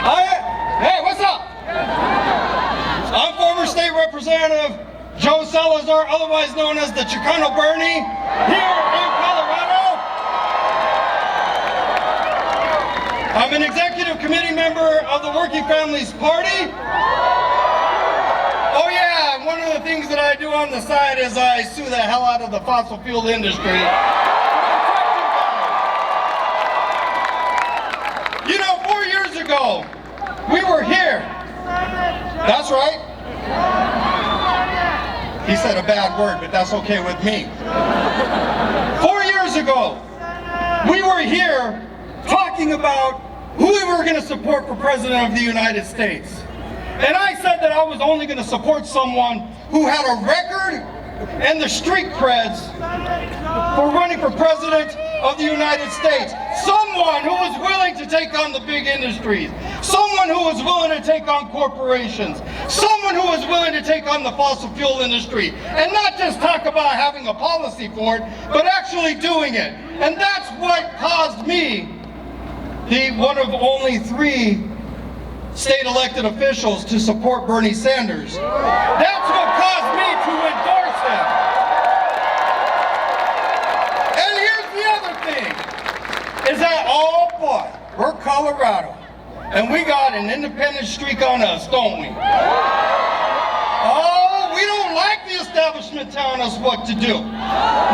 Hey, what's up? I'm former state representative Joe Salazar, otherwise known as the Chicano Bernie, here in Colorado. I'm an executive committee member of the Working Families Party. Oh yeah, one of the things that I do on the side is I sue the hell out of the fossil fuel industry. You know, 4 years ago, we were here. That's right. He said a bad word, but that's okay with me. 4 years ago, we were here talking about who we were going to support for President of the United States. And I said that I was only going to support someone who had a record and the street creds for running for President of the United States. Someone who was willing to take on the big industries. Someone who was willing to take on corporations. Someone who was willing to take on the fossil fuel industry. And not just talk about having a policy for it, but actually doing it. And that's what caused me, one of only 3 state elected officials, to support Bernie Sanders. That's what caused me to endorse him. And here's the other thing, is that, oh boy, we're Colorado, and we got an independent streak on us, don't we? Oh, we don't like the establishment telling us what to do.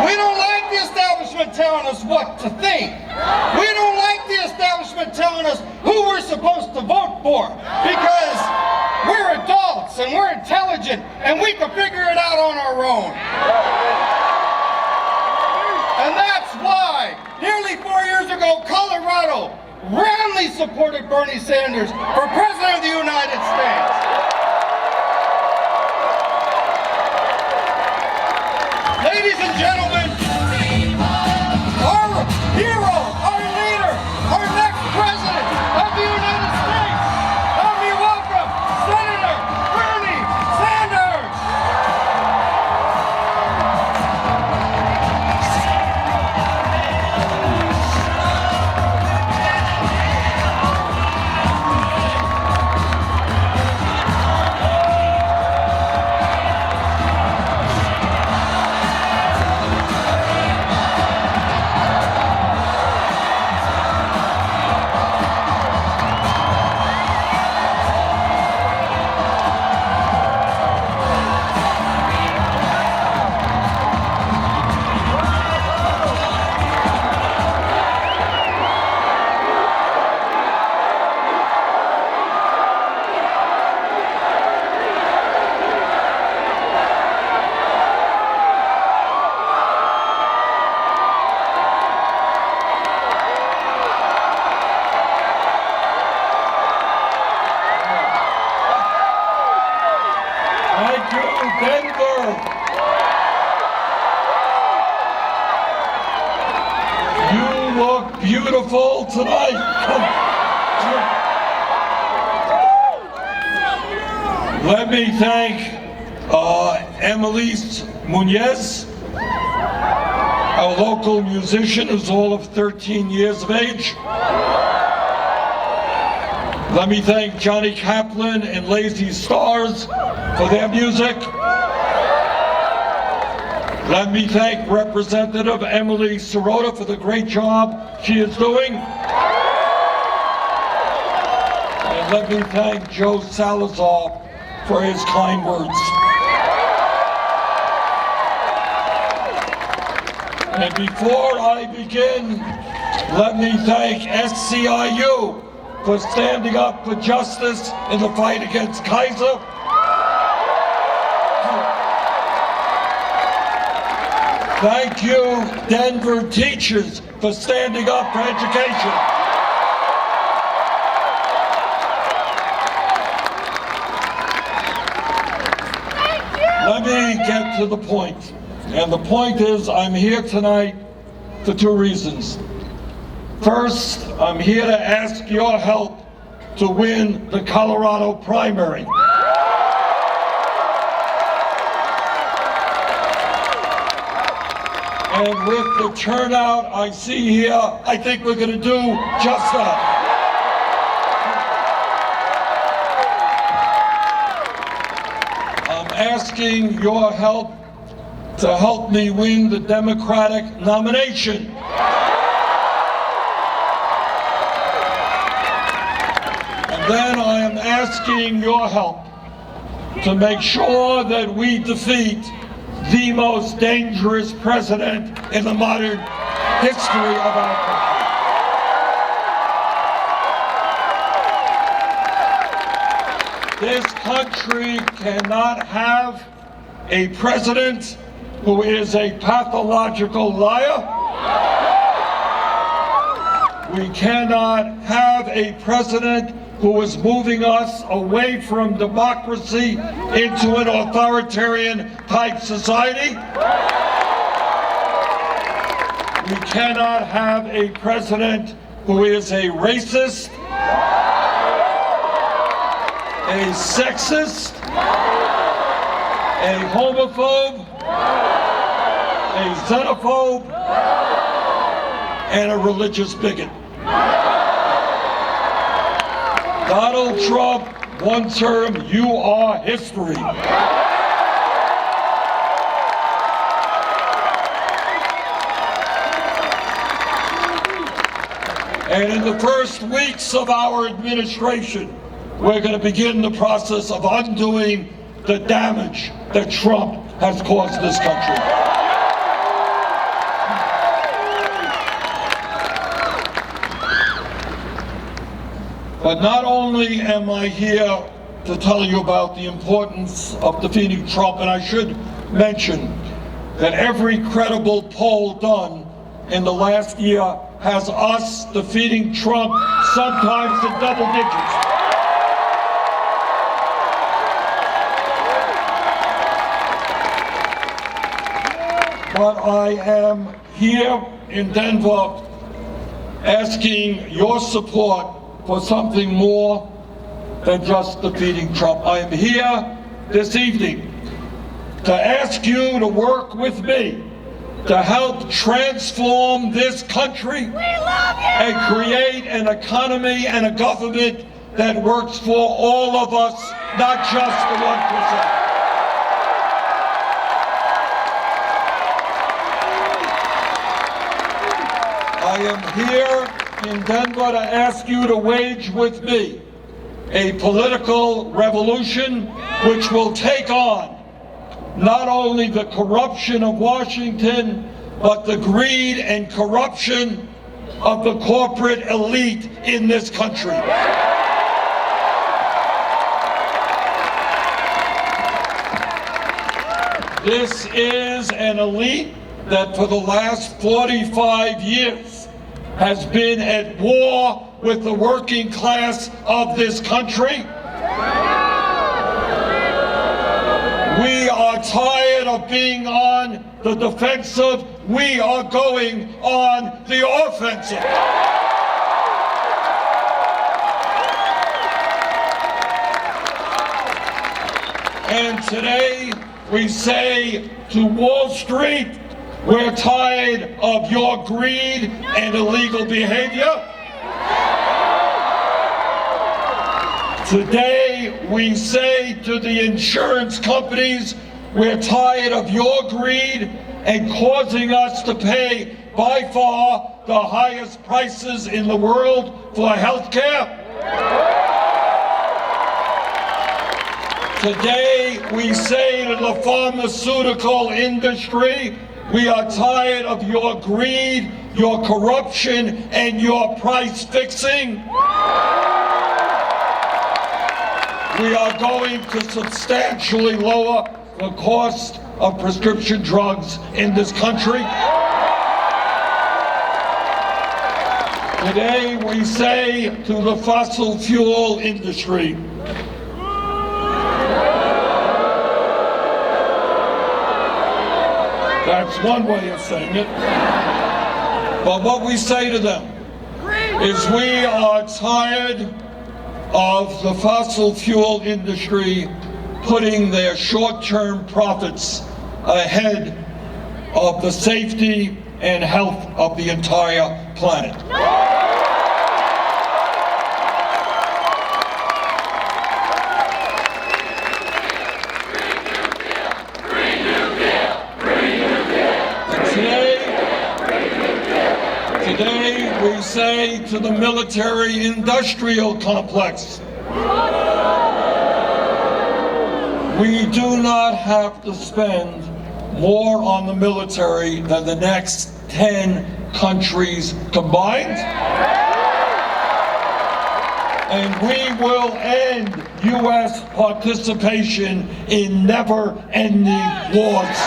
We don't like the establishment telling us what to think. We don't like the establishment telling us who we're supposed to vote for, because we're adults and we're intelligent and we can figure it out on our own. And that's why, nearly 4 years ago, Colorado roundly supported Bernie Sanders for President of the United States. Ladies and gentlemen, our hero, our leader, our next president of the United States, help me welcome Senator Bernie Sanders. Denver. You look beautiful tonight. Let me thank Emelise Muñez, our local musician who's all of 13 years of age. Let me thank Johnny Kaplan and Lazy Stars for their music. Let me thank Representative Emily Sirota for the great job she is doing. And let me thank Joe Salazar for his kind words. And before I begin, let me thank SCIU for standing up for justice in the fight against Kaiser. Thank you, Denver teachers, for standing up for education. Let me get to the point. And the point is, I'm here tonight for 2 reasons. First, I'm here to ask your help to win the Colorado primary. And with the turnout I see here, I think we're going to do just that. asking your help to help me win the Democratic nomination. And then I am asking your help to make sure that we defeat the most dangerous president in the modern history of our country. This country cannot have a president who is a pathological liar. We cannot have a president who is moving us away from democracy into an authoritarian type society. We cannot have a president who is a racist, a sexist, a homophobe, a xenophobe, and a religious bigot. Donald Trump, one term, you are history. And in the first weeks of our administration, we're going to begin the process of undoing the damage that Trump has caused this country. But not only am I here to tell you about the importance of defeating Trump, and I should mention that every credible poll done in the last year has us defeating Trump, sometimes in double digits. But I am here in Denver asking your support for something more than just defeating Trump. I am here this evening to ask you to work with me to help transform this country and create an economy and a government that works for all of us, not just the 1%. I am here in Denver to ask you to wage with me a political revolution which will take on not only the corruption of Washington, but the greed and corruption of the corporate elite in this country. This is an elite that for the last 45 years has been at war with the working class of this country. We are tired of being on the defensive. We are going on the offensive. And today we say to Wall Street, we're tired of your greed and illegal behavior. Today, we say to the insurance companies, we're tired of your greed and causing us to pay by far the highest prices in the world for health care. Today, we say to the pharmaceutical industry, we are tired of your greed, your corruption, and your price fixing. We are going to substantially lower the cost of prescription drugs in this country. Today we say to the fossil fuel industry, that's one way of saying it. But what we say to them is we are tired of the fossil fuel industry putting their short-term profits ahead of the safety and health of the entire planet. to the military-industrial complex. We do not have to spend more on the military than the next 10 countries combined. And we will end U.S. participation in never-ending wars.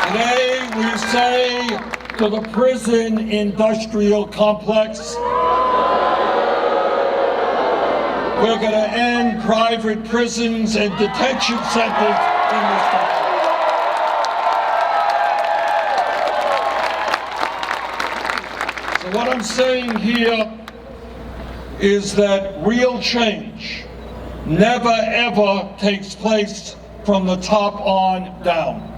Today we say to the prison industrial complex, we're going to end private prisons and detention centers in this country. So what I'm saying here is that real change never ever takes place from the top on down.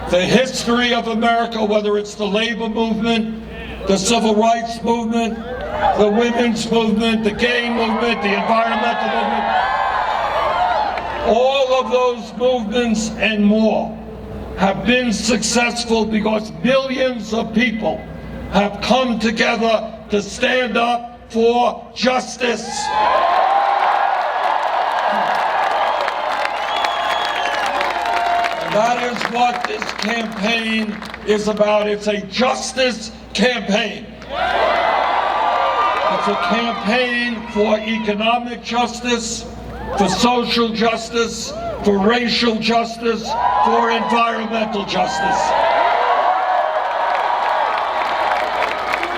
The history of America, whether it's the labor movement, the civil rights movement, the women's movement, the gay movement, the environmental movement, all of those movements and more have been successful because billions of people have come together to stand up for justice. And that is what this campaign is about. It's a justice campaign. It's a campaign for economic justice, for social justice, for racial justice, for environmental justice.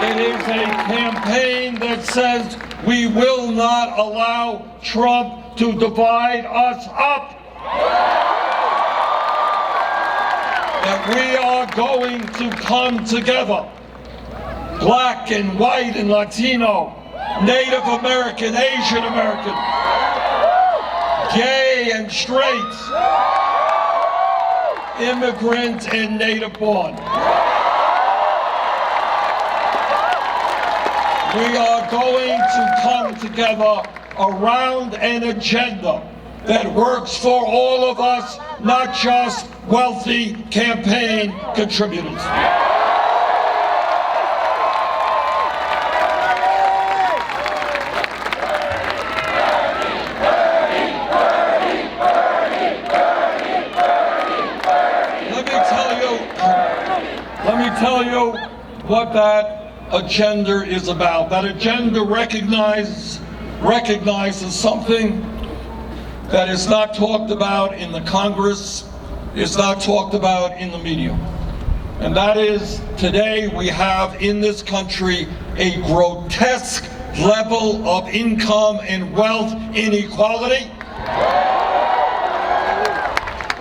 It is a campaign that says we will not allow Trump to divide us up. That we are going to come together. Black and white and Latino, Native American, Asian American, gay and straight, immigrant and native born. We are going to come together around an agenda that works for all of us, not just wealthy campaign contributors. Let me tell you what that agenda is about. That agenda recognizes something that is not talked about in the Congress, is not talked about in the media. And that is, today we have in this country a grotesque level of income and wealth inequality.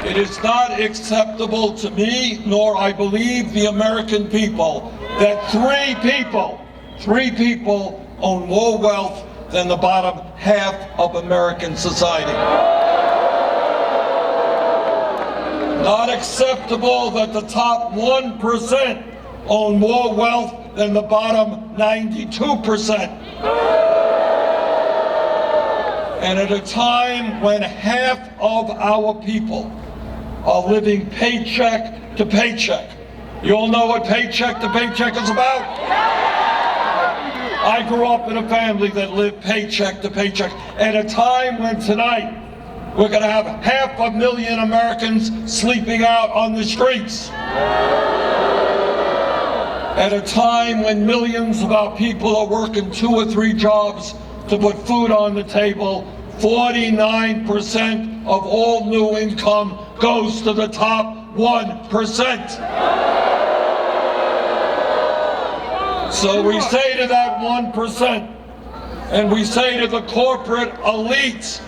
It is not acceptable to me, nor I believe the American people, that three people own more wealth than the bottom half of American society. Not acceptable that the top 1% own more wealth than the bottom 92%. And at a time when half of our people are living paycheck to paycheck. You all know what paycheck to paycheck is about? I grew up in a family that lived paycheck to paycheck. At a time when tonight we're going to have 500,000 Americans sleeping out on the streets. At a time when millions of our people are working 2 or 3 jobs to put food on the table, 49% of all new income goes to the top 1%. So we say to that 1%, and we say to the corporate elites,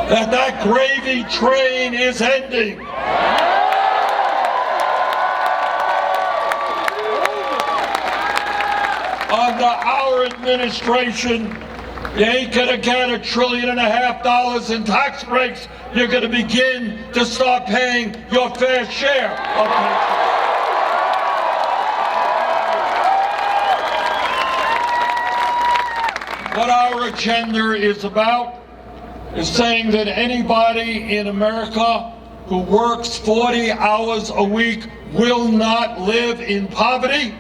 that gravy train is ending. Under our administration, you ain't gonna get $1.5 trillion in tax breaks. You're gonna begin to start paying your fair share of taxes. What our agenda is about is saying that anybody in America who works 40 hours a week will not live in poverty?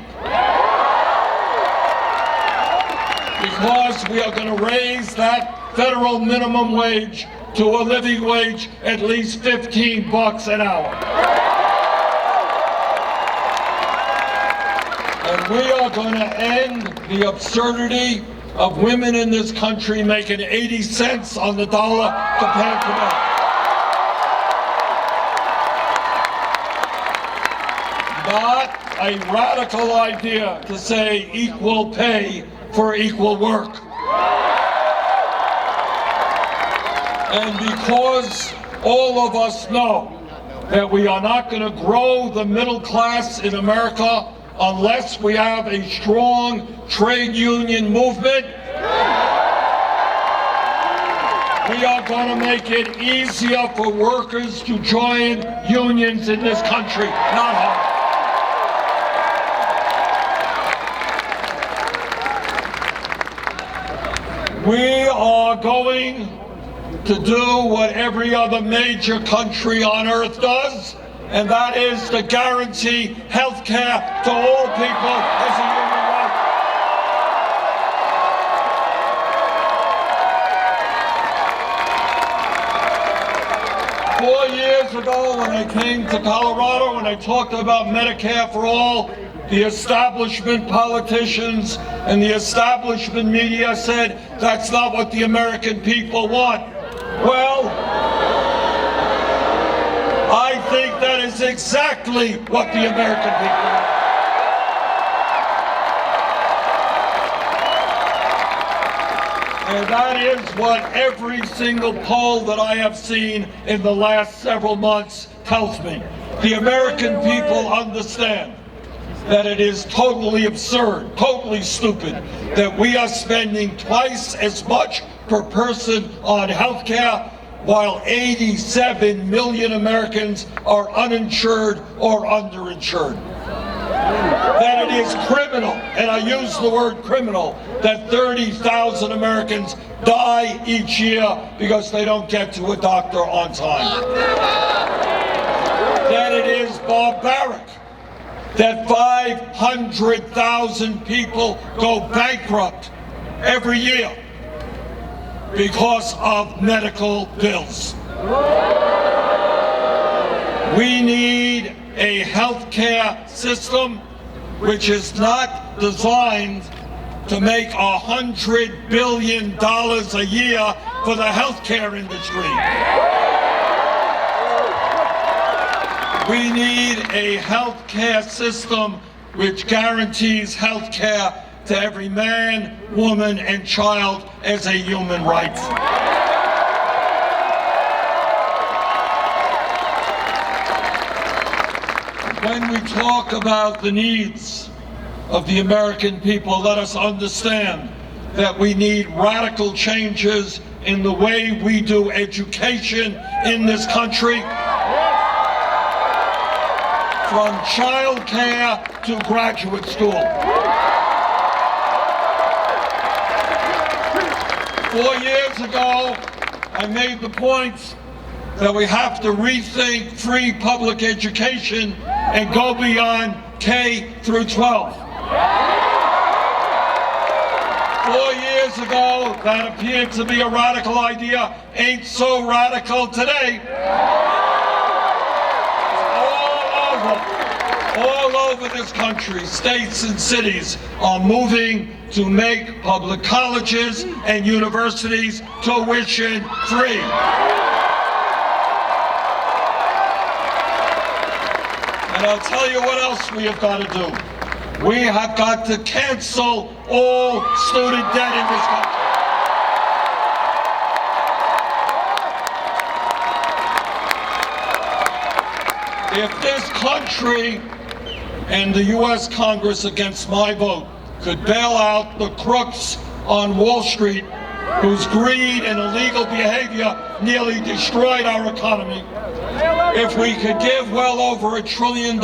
Because we are going to raise that federal minimum wage to a living wage at least $15 an hour. And we are going to end the absurdity of women in this country making 80 cents on the dollar compared to men. Not a radical idea to say equal pay for equal work. And because all of us know that we are not going to grow the middle class in America unless we have a strong trade union movement, we are going to make it easier for workers to join unions in this country, not harder. We are going to do what every other major country on earth does, and that is to guarantee health care to all people as a human right. 4 years ago when I came to Colorado and I talked about Medicare for all, the establishment politicians and the establishment media said that's not what the American people want. Well, I think that is exactly what the American people want. And that is what every single poll that I have seen in the last several months tells me. The American people understand that it is totally absurd, totally stupid, that we are spending twice as much per person on health care while 87 million Americans are uninsured or underinsured. That it is criminal, and I use the word criminal, that 30,000 Americans die each year because they don't get to a doctor on time. That it is barbaric that 500,000 people go bankrupt every year because of medical bills. We need a health care system which is not designed to make $100 billion a year for the health care industry. We need a health care system which guarantees health care to every man, woman, and child as a human right. When we talk about the needs of the American people, let us understand that we need radical changes in the way we do education in this country. From child care to graduate school. 4 years ago, I made the point that we have to rethink free public education and go beyond K through 12. 4 years ago, that appeared to be a radical idea, ain't so radical today. All over this country, states and cities are moving to make public colleges and universities tuition free. And I'll tell you what else we have got to do. We have got to cancel all student debt in this country. If this country and the U.S. Congress, against my vote, could bail out the crooks on Wall Street whose greed and illegal behavior nearly destroyed our economy, if we could give well over $1 trillion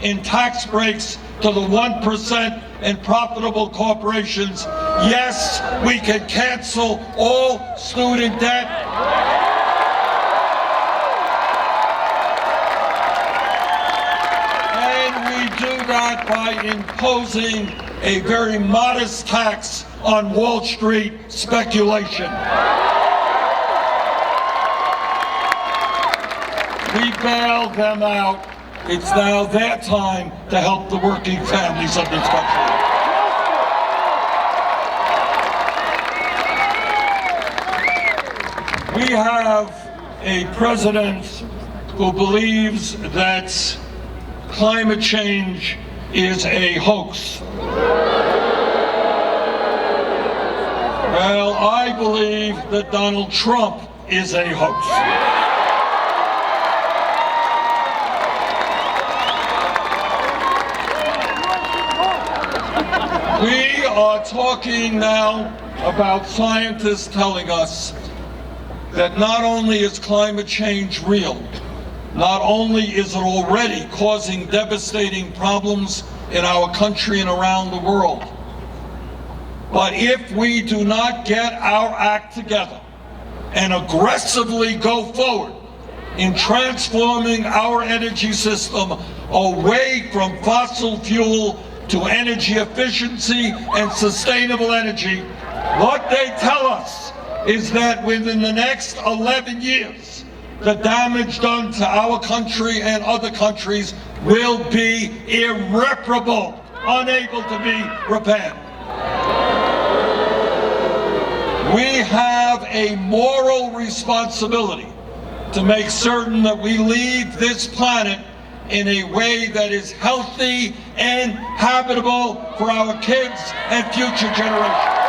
in tax breaks to the 1% and profitable corporations, yes, we can cancel all student debt. do that by imposing a very modest tax on Wall Street speculation. We bailed them out. It's now their time to help the working families of this country. We have a president who believes that climate change is a hoax. Well, I believe that Donald Trump is a hoax. We are talking now about scientists telling us that not only is climate change real, not only is it already causing devastating problems in our country and around the world, but if we do not get our act together and aggressively go forward in transforming our energy system away from fossil fuel to energy efficiency and sustainable energy, what they tell us is that within the next 11 years, the damage done to our country and other countries will be irreparable, unable to be repaired. We have a moral responsibility to make certain that we leave this planet in a way that is healthy and habitable for our kids and future generations.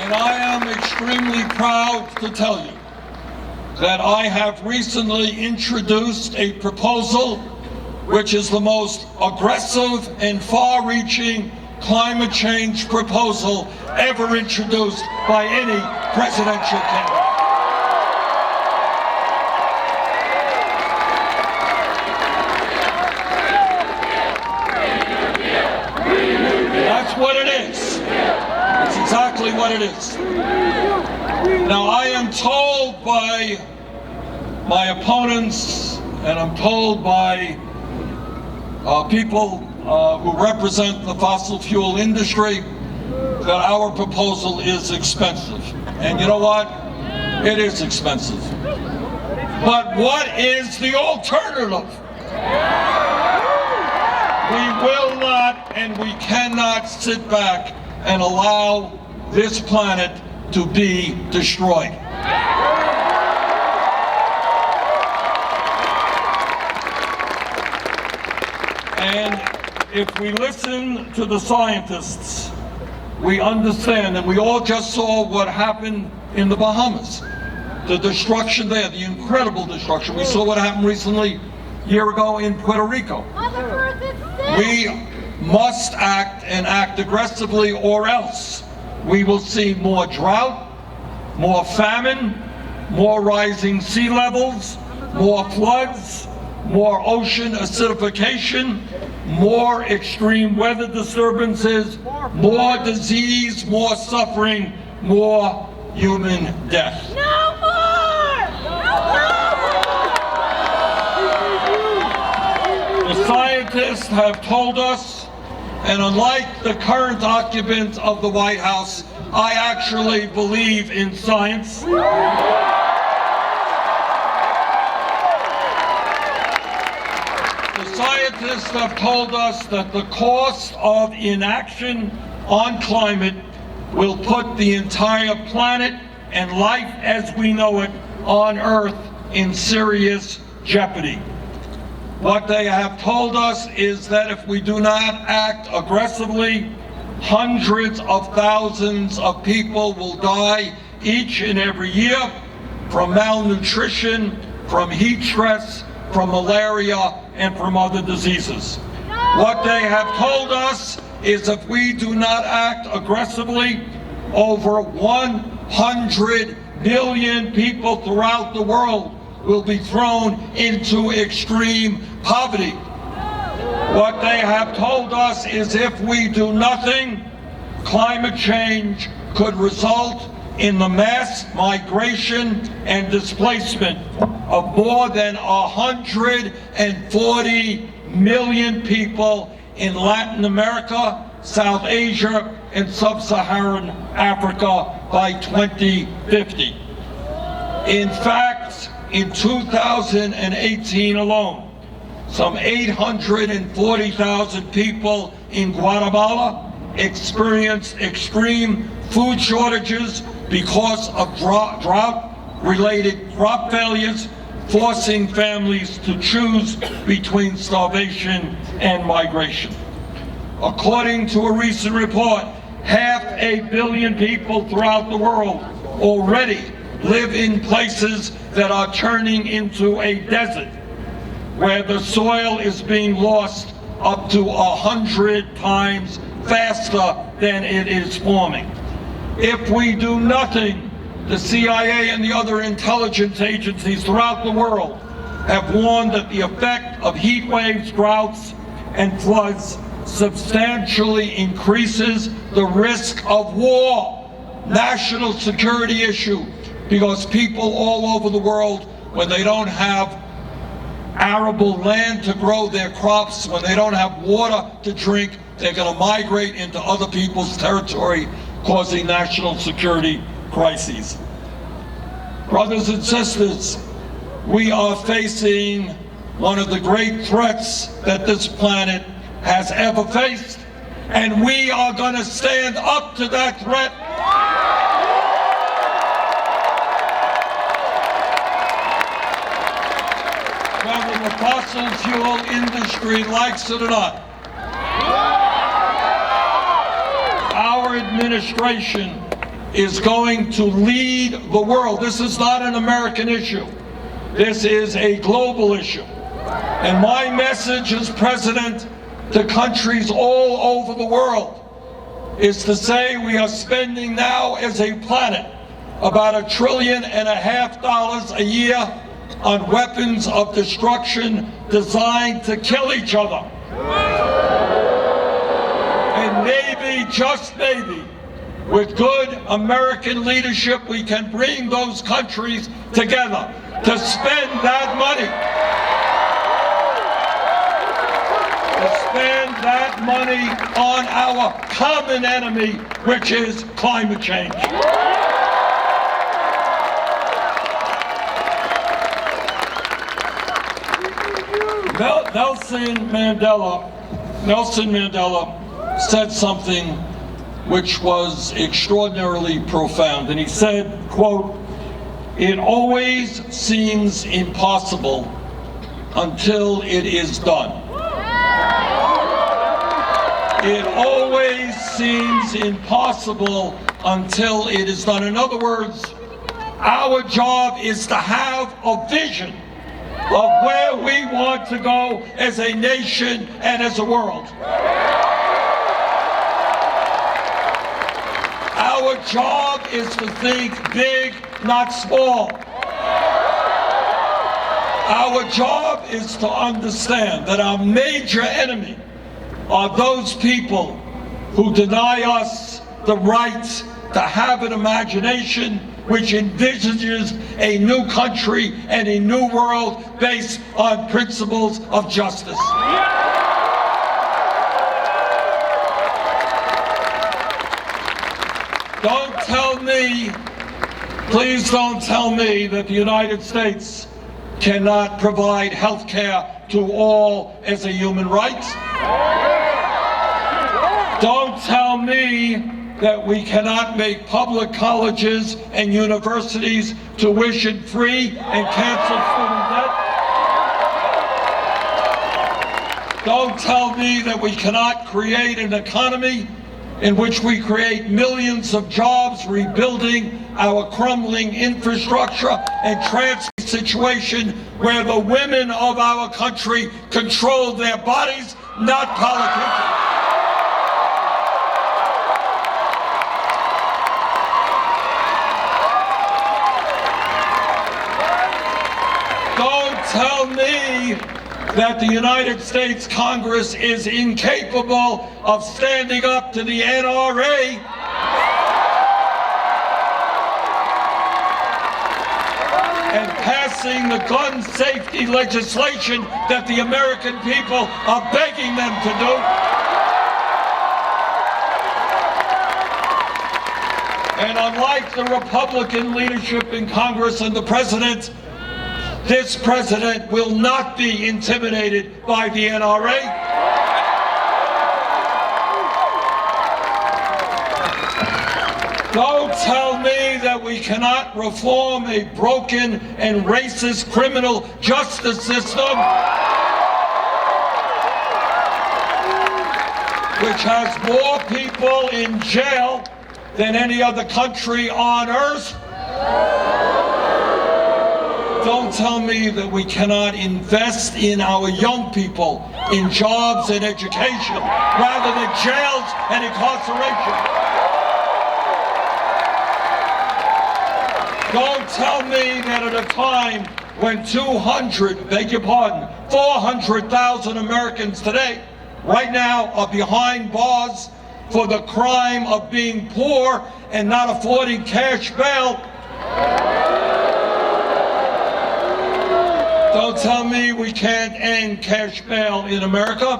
And I am extremely proud to tell you that I have recently introduced a proposal which is the most aggressive and far-reaching climate change proposal ever introduced by any presidential candidate. That's what it is. That's exactly what it is. Now, I am told by my opponents, and I'm told by people who represent the fossil fuel industry, that our proposal is expensive. And you know what? It is expensive. But what is the alternative? We will not and we cannot sit back and allow this planet to be destroyed. And if we listen to the scientists, we understand, and we all just saw what happened in the Bahamas. The destruction there, the incredible destruction. We saw what happened recently, a year ago, in Puerto Rico. We must act and act aggressively, or else we will see more drought, more famine, more rising sea levels, more floods, more ocean acidification, more extreme weather disturbances, more disease, more suffering, more human death. No more! The scientists have told us, and unlike the current occupant of the White House, I actually believe in science. Scientists have told us that the cost of inaction on climate will put the entire planet and life as we know it on Earth in serious jeopardy. What they have told us is that if we do not act aggressively, hundreds of thousands of people will die each and every year from malnutrition, from heat stress, from malaria, and from other diseases. What they have told us is if we do not act aggressively, over 100 million people throughout the world will be thrown into extreme poverty. What they have told us is if we do nothing, climate change could result in the mass migration and displacement of more than 140 million people in Latin America, South Asia, and Sub-Saharan Africa by 2050. In fact, in 2018 alone, some 840,000 people in Guatemala experienced extreme food shortages because of drought-related crop failures, forcing families to choose between starvation and migration. According to a recent report, 500 million people throughout the world already live in places that are turning into a desert, where the soil is being lost up to 100 times faster than it is forming. If we do nothing, the CIA and the other intelligence agencies throughout the world have warned that the effect of heat waves, droughts, and floods substantially increases the risk of war, national security issue, because people all over the world, when they don't have arable land to grow their crops, when they don't have water to drink, they're going to migrate into other people's territory, causing national security crises. Brothers and sisters, we are facing one of the great threats that this planet has ever faced, and we are going to stand up to that threat. Whether the fossil fuel industry likes it or not, our administration is going to lead the world. This is not an American issue. This is a global issue. And my message as president to countries all over the world is to say we are spending now as a planet about $1.5 trillion a year on weapons of destruction designed to kill each other. And maybe, just maybe, with good American leadership, we can bring those countries together to spend that money. To spend that money on our common enemy, which is climate change. Nelson Mandela said something which was extraordinarily profound, and he said, quote, "It always seems impossible until it is done." It always seems impossible until it is done. In other words, our job is to have a vision of where we want to go as a nation and as a world. Our job is to think big, not small. Our job is to understand that our major enemy are those people who deny us the right to have an imagination which envisages a new country and a new world based on principles of justice. Don't tell me, please don't tell me that the United States cannot provide health care to all as a human right. Don't tell me that we cannot make public colleges and universities tuition-free and cancel student debt. Don't tell me that we cannot create an economy in which we create millions of jobs, rebuilding our crumbling infrastructure and transfer situation where the women of our country control their bodies, not politicians. Don't tell me that the United States Congress is incapable of standing up to the NRA. passing the gun safety legislation that the American people are begging them to do. And unlike the Republican leadership in Congress and the president, this president will not be intimidated by the NRA. Don't tell me that we cannot reform a broken and racist criminal justice system which has more people in jail than any other country on earth. Don't tell me that we cannot invest in our young people in jobs and education rather than jails and incarceration. Don't tell me that at a time when 400,000 Americans today, right now, are behind bars for the crime of being poor and not affording cash bail. Don't tell me we can't end cash bail in America.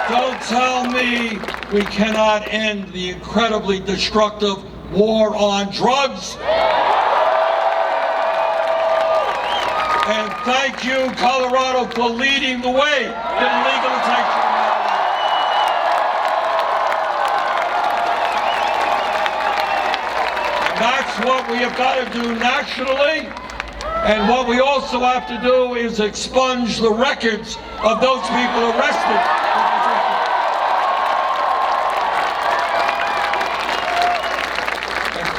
Don't tell me we cannot end the incredibly destructive war on drugs. And thank you, Colorado, for leading the way in legalization. And that's what we have got to do nationally. And what we also have to do is expunge the records of those people arrested.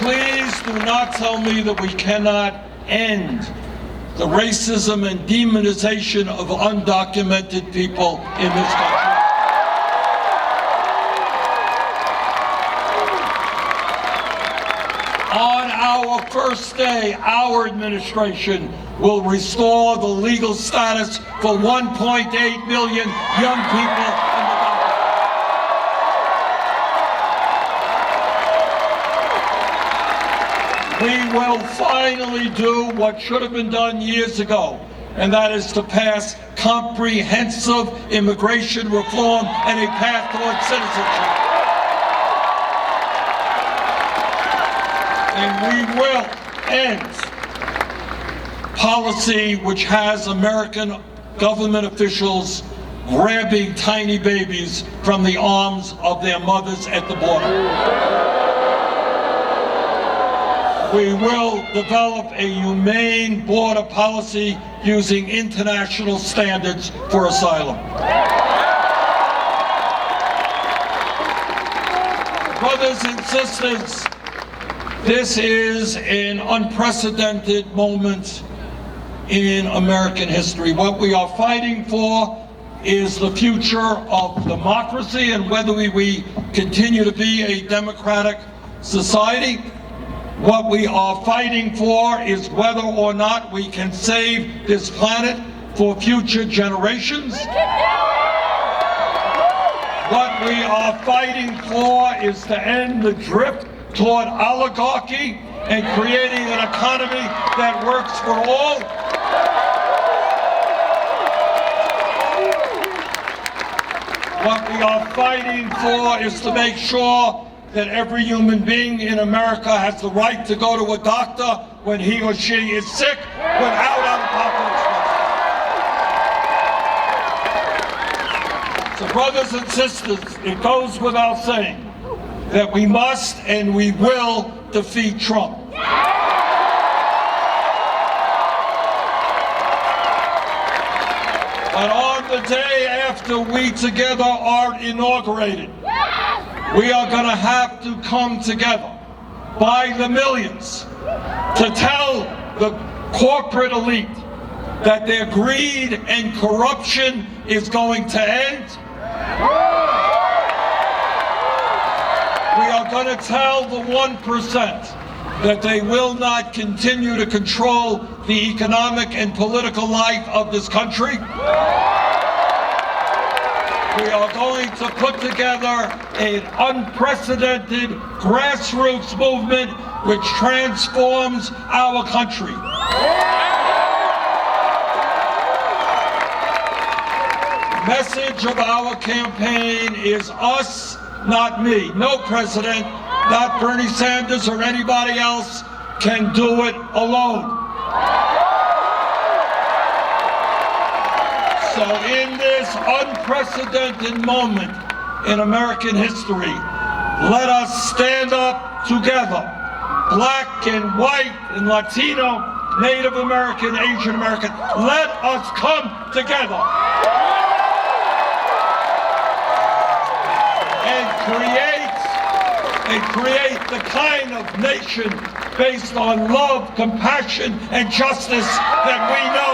Please do not tell me that we cannot end the racism and demonization of undocumented people in this country. On our first day, our administration will restore the legal status for 1.8 million young people in the country. We will finally do what should have been done years ago, and that is to pass comprehensive immigration reform and a path towards citizenship. And we will end policy which has American government officials grabbing tiny babies from the arms of their mothers at the border. We will develop a humane border policy using international standards for asylum. Brothers and sisters, this is an unprecedented moment in American history. What we are fighting for is the future of democracy and whether we continue to be a democratic society. What we are fighting for is whether or not we can save this planet for future generations. What we are fighting for is to end the drift toward oligarchy and creating an economy that works for all. What we are fighting for is to make sure that every human being in America has the right to go to a doctor when he or she is sick without out-of-pocket expenses. So brothers and sisters, it goes without saying that we must and we will defeat Trump. But on the day after we together are inaugurated, we are going to have to come together by the millions to tell the corporate elite that their greed and corruption is going to end. We are going to tell the 1% that they will not continue to control the economic and political life of this country. We are going to put together an unprecedented grassroots movement which transforms our country. The message of our campaign is us, not me. No president, not Bernie Sanders or anybody else, can do it alone. So in this unprecedented moment in American history, let us stand up together, black and white and Latino, Native American, Asian American. Let us come together and create the kind of nation based on love, compassion, and justice that we know